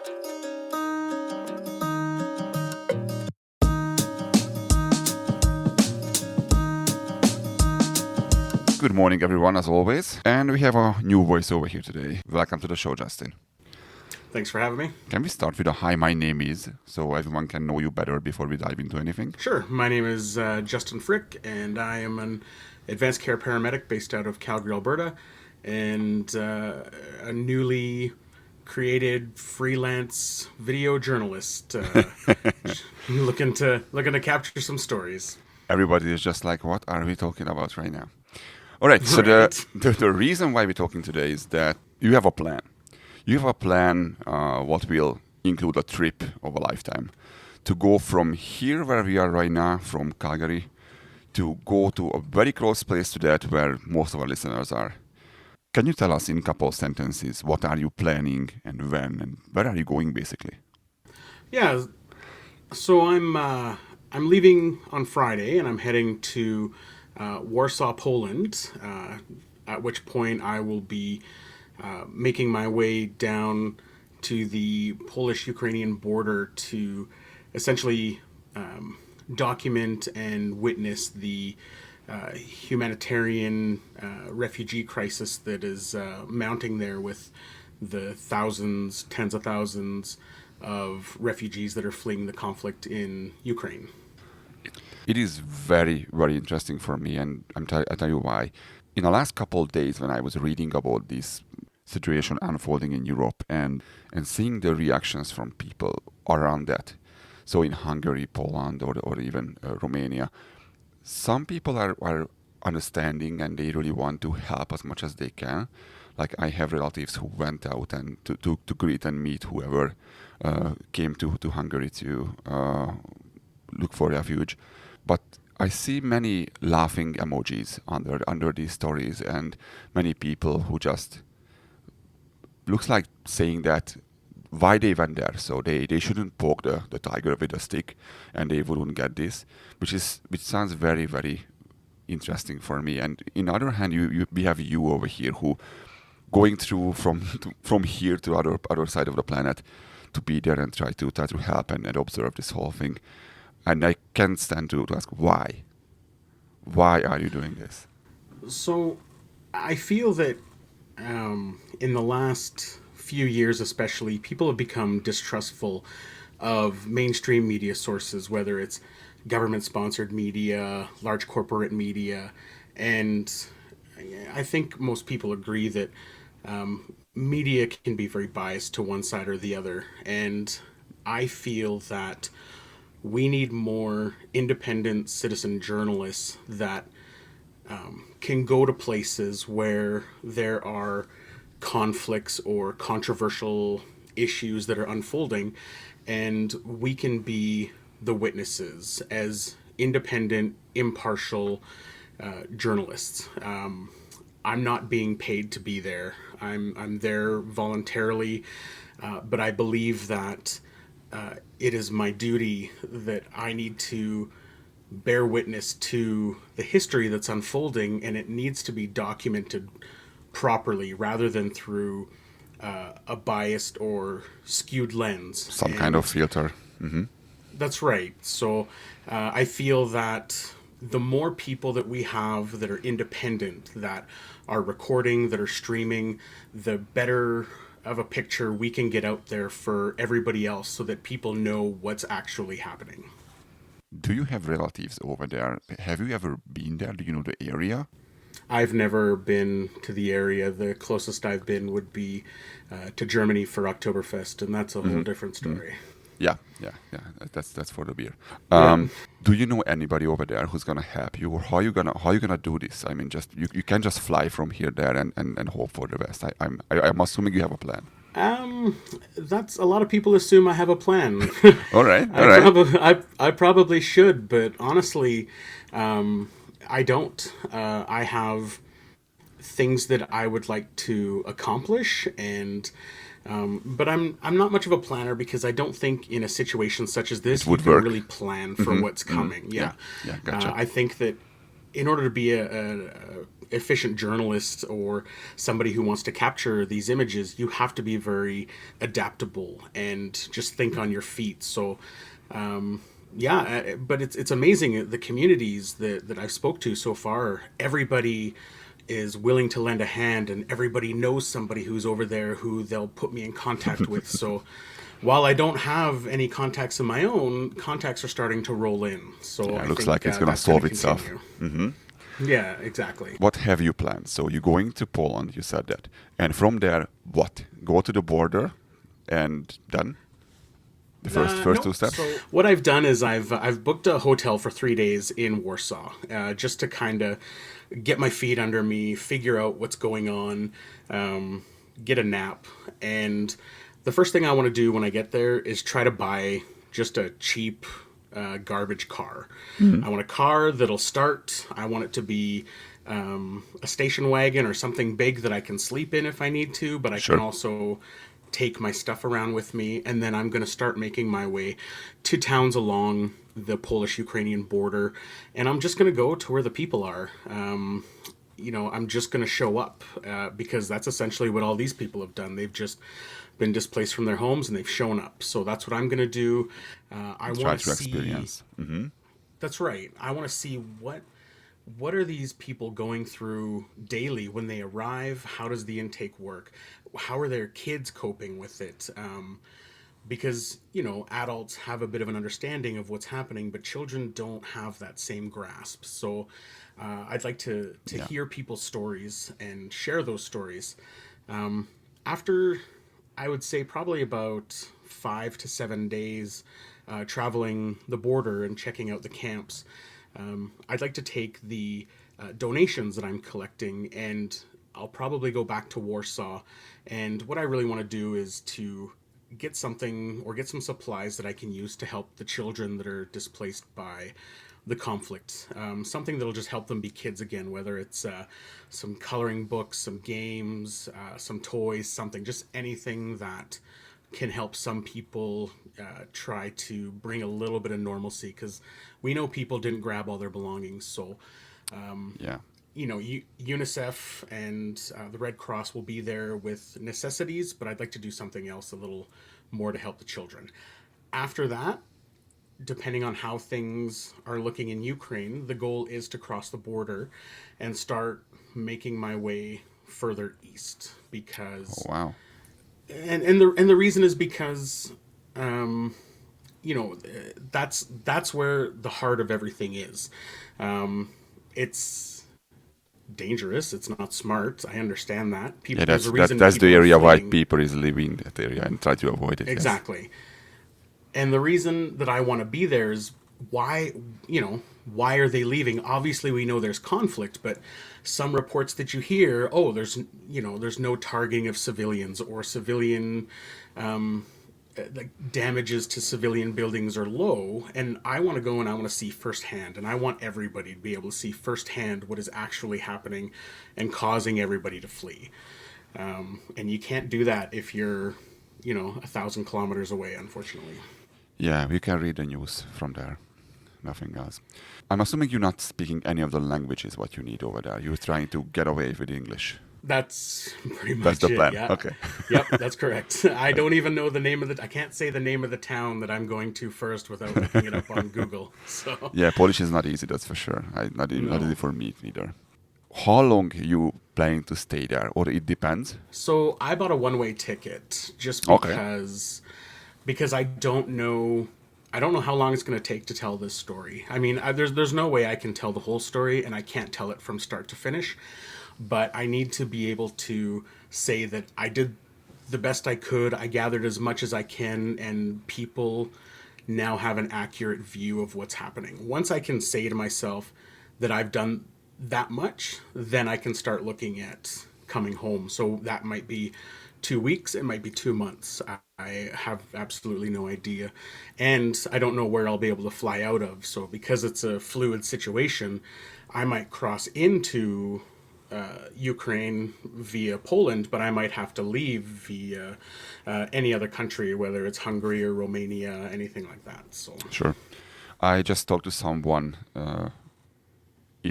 Good morning, everyone, as always. And we have a new voiceover here today. Welcome to the show, Justin. Thanks for having me. Can we start with a hi, my name is, so everyone can know you better before we dive into anything? Sure. My name is Justin Frick, and I am an advanced care paramedic based out of Calgary, Alberta, and a newly created freelance video journalist looking to capture some stories. Everybody is just like, what are we talking about right now? All right, so Right. the reason why we're talking today is that you have a plan. You have a plan what will include a trip of a lifetime to go from here where we are right now, from Calgary, to go to a very close place to that where most of our listeners are. Can you tell us in a couple of sentences what are you planning and when and where are you going basically? Yeah. So I'm leaving on Friday, and I'm heading to Warsaw, Poland. At which point I will be making my way down to the Polish-Ukrainian border to essentially document and witness the humanitarian refugee crisis that is mounting there, with the thousands, tens of thousands of refugees that are fleeing the conflict in Ukraine. It is very, very interesting for me, and I'll tell you why. In the last couple of days, when I was reading about this situation unfolding in Europe and seeing the reactions from people around that, so in Hungary, Poland, or even Romania, some people are understanding and they really want to help as much as they can. Like I have relatives who went out and to greet and meet whoever came to Hungary to look for refuge. But I see many laughing emojis under these stories, and many people who just looks like saying that why they went there, so they shouldn't poke the tiger with a stick, and they wouldn't get this, which sounds very, very interesting for me. And in other hand, we have you over here who going through from here to other side of the planet to be there and try to help and observe this whole thing. And I can't stand to ask why. Why are you doing this? So I feel that in the last few years, especially, people have become distrustful of mainstream media sources, whether it's government-sponsored media, large corporate media, and I think most people agree that media can be very biased to one side or the other. And I feel that we need more independent citizen journalists that can go to places where there are conflicts or controversial issues that are unfolding, and we can be the witnesses as independent, impartial journalists. I'm not being paid to be there. I'm there voluntarily, but I believe that it is my duty that I need to bear witness to the history that's unfolding, and it needs to be documented properly rather than through a biased or skewed lens. Some kind of filter. That's right. So I feel that the more people that we have that are independent, that are recording, that are streaming, the better of a picture we can get out there for everybody else, so that people know what's actually happening. Do you have relatives over there? Have you ever been there? Do you know the area? I've never been to the area. The closest I've been would be to Germany for Oktoberfest, and that's a whole different story. Yeah. That's for the beer. Yeah. Do you know anybody over there who's gonna help you, or how you gonna do this? I mean, just you can't just fly from here there and hope for the best. I'm assuming you have a plan. That's a lot of people assume I have a plan. All right, all right. I probably should, but honestly, I don't. I have things that I would like to accomplish, and but I'm not much of a planner, because I don't think in a situation such as this It you would can work. really plan for what's coming. Yeah, Yeah, gotcha. I think that in order to be a efficient journalist or somebody who wants to capture these images, you have to be very adaptable and just think on your feet. So, yeah, but it's amazing the communities that I've spoke to so far. Everybody is willing to lend a hand, and everybody knows somebody who's over there who they'll put me in contact with. So while I don't have any contacts of my own, contacts are starting to roll in. So Yeah, it I looks like think it's gonna that's going solve to itself. continue. Hmm. Yeah, exactly. What have you planned? So you're going to Poland, you said that. And from there, what? Go to the border and done? The first two Nope. steps? So what I've done is I've booked a hotel for 3 days in Warsaw, just to kind of get my feet under me, figure out what's going on, get a nap, and the first thing I want to do when I get there is try to buy just a cheap garbage car. Hmm. I want a car that'll start. I want it to be a station wagon or something big that I can sleep in if I need to, but I can Sure. also take my stuff around with me. And then I'm going to start making my way to towns along the Polish Ukrainian border. And I'm just going to go to where the people are. I'm just going to show up because that's essentially what all these people have done. They've just been displaced from their homes and they've shown up. So that's what I'm going to do. I Try want to to see. experience. Hmm. That's right. I want to see what are these people going through daily when they arrive. How does the intake work? How are their kids coping with it? Because adults have a bit of an understanding of what's happening, but children don't have that same grasp. So I'd like to Yeah. hear people's stories and share those stories. After, I would say, probably about 5 to 7 days traveling the border and checking out the camps, I'd like to take the donations that I'm collecting, and I'll probably go back to Warsaw. And what I really want to do is to get something or get some supplies that I can use to help the children that are displaced by the conflict. Something that'll just help them be kids again, whether it's some coloring books, some games, some toys, something, just anything that can help some people try to bring a little bit of normalcy, because we know people didn't grab all their belongings. So Yeah. UNICEF and the Red Cross will be there with necessities, but I'd like to do something else a little more to help the children. After that, depending on how things are looking in Ukraine, the goal is to cross the border and start making my way further east, Oh, because wow. and the reason is because you know that's where the heart of everything is. It's dangerous. It's not smart. I understand that. Yeah, People, there's a reason that's the people are area why fleeing. people is living that area and try to avoid it. Yes. Exactly. And the reason that I want to be there is why, why are they leaving? Obviously, we know there's conflict, but some reports that you hear, oh, there's no targeting of civilians, or civilian like damages to civilian buildings are low. And I want to go and I want to see firsthand, and I want everybody to be able to see firsthand what is actually happening and causing everybody to flee. And you can't do that if you're 1,000 kilometers away, unfortunately. Yeah, we can read the news from there. Nothing else. I'm assuming you're not speaking any of the languages what you need over there. You're trying to get away with English. That's pretty That's much the it. plan. Yeah. Okay. Yep, that's correct. I don't even know the name of the. I can't say the name of the town that I'm going to first without looking it up on Google. So Yeah, Polish is not easy, that's for sure. Not easy no. for me either. How long you planning to stay there, or it depends? So I bought a one-way ticket just Okay. because I don't know how long it's going to take to tell this story. I mean, there's no way I can tell the whole story, and I can't tell it from start to finish. But I need to be able to say that I did the best I could. I gathered as much as I can, and people now have an accurate view of what's happening. Once I can say to myself that I've done that much, then I can start looking at coming home. So that might be 2 weeks, it might be 2 months. I have absolutely no idea. And I don't know where I'll be able to fly out of. So because it's a fluid situation, I might cross into Ukraine via Poland, but I might have to leave via any other country, whether it's Hungary or Romania, anything like that. So Sure. I just talked to someone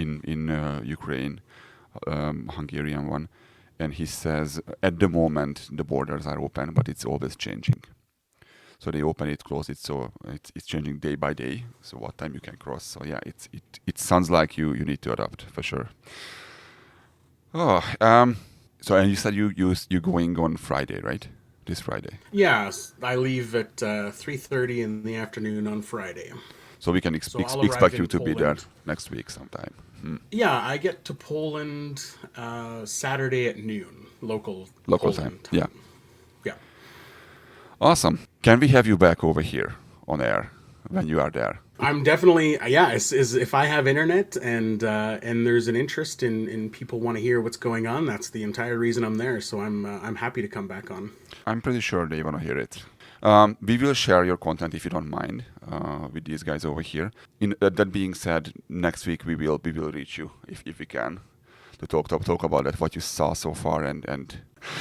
in Ukraine, Hungarian one, and he says at the moment the borders are open, but it's always changing. So they open it, close it, so it's changing day by day. So what time you can cross? So yeah, it sounds like you need to adapt for sure. Oh, so and you said you going on Friday, right? This Friday. Yes, I leave at 3:30 in the afternoon on Friday. So we can So I'll arrive expect you in to be there Poland. next week sometime. Hmm. Yeah, I get to Poland Saturday at noon, local Local time. Poland Yeah. time. Yeah. Awesome. Can we have you back over here on air when you are there? I'm definitely yeah. Is if I have internet and there's an interest in people want to hear what's going on, that's the entire reason I'm there. So I'm happy to come back on. I'm pretty sure they want to hear it. We will share your content if you don't mind with these guys over here. That being said, next week we will reach you if we can to talk about that what you saw so far and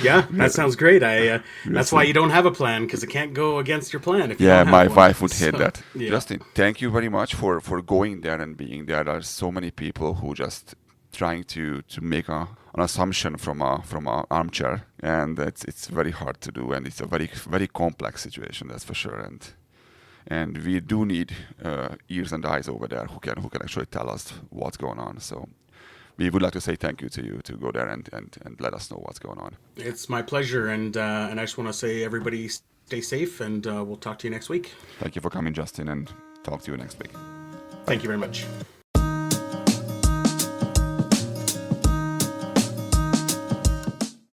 Yeah, that sounds great. we'll That's why see. you don't have a plan because it can't go against your plan if you Yeah, don't have my one. wife would hate So that. yeah, Justin, thank you very much for going there and being there. There are so many people who just trying to make an assumption from a armchair, and it's very hard to do, and it's a very complex situation, that's for sure. And we do need ears and eyes over there who can actually tell us what's going on. So we would like to say thank you to you to go there and let us know what's going on. it's my pleasure, and I just want to say everybody stay safe, and we'll talk to you next week. Thank you for coming, Justin, and talk to you next week. Thank you very much.